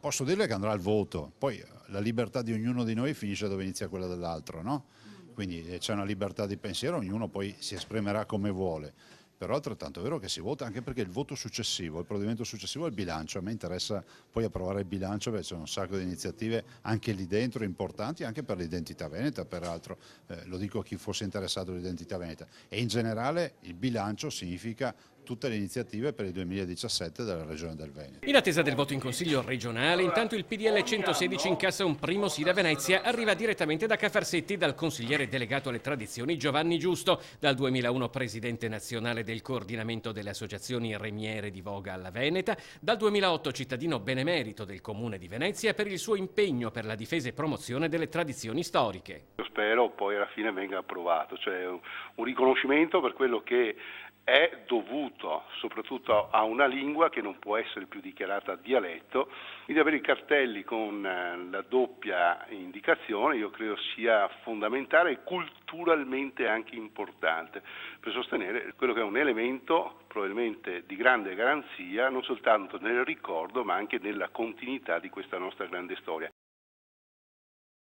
Posso dirle che andrà al voto, poi la libertà di ognuno di noi finisce dove inizia quella dell'altro, no? Quindi c'è una libertà di pensiero, ognuno poi si esprimerà come vuole. Però altrettanto è vero che si vota anche perché il voto successivo, il provvedimento successivo è il bilancio. A me interessa poi approvare il bilancio perché c'è un sacco di iniziative anche lì dentro importanti, anche per l'identità veneta, peraltro. Lo dico a chi fosse interessato all'identità veneta. E in generale il bilancio significa tutte le iniziative per il 2017 della Regione del Veneto. In attesa del voto in Consiglio regionale, intanto il PDL 116 incassa un primo sì da Venezia, arriva direttamente da Cafarsetti dal consigliere delegato alle tradizioni Giovanni Giusto, dal 2001 presidente nazionale del coordinamento delle associazioni remiere di Voga alla Veneta, dal 2008 cittadino benemerito del comune di Venezia per il suo impegno per la difesa e promozione delle tradizioni storiche. Io spero poi alla fine venga approvato, cioè un riconoscimento per quello che è dovuto soprattutto a una lingua che non può essere più dichiarata dialetto, quindi avere i cartelli con la doppia indicazione io credo sia fondamentale e culturalmente anche importante per sostenere quello che è un elemento probabilmente di grande garanzia non soltanto nel ricordo ma anche nella continuità di questa nostra grande storia.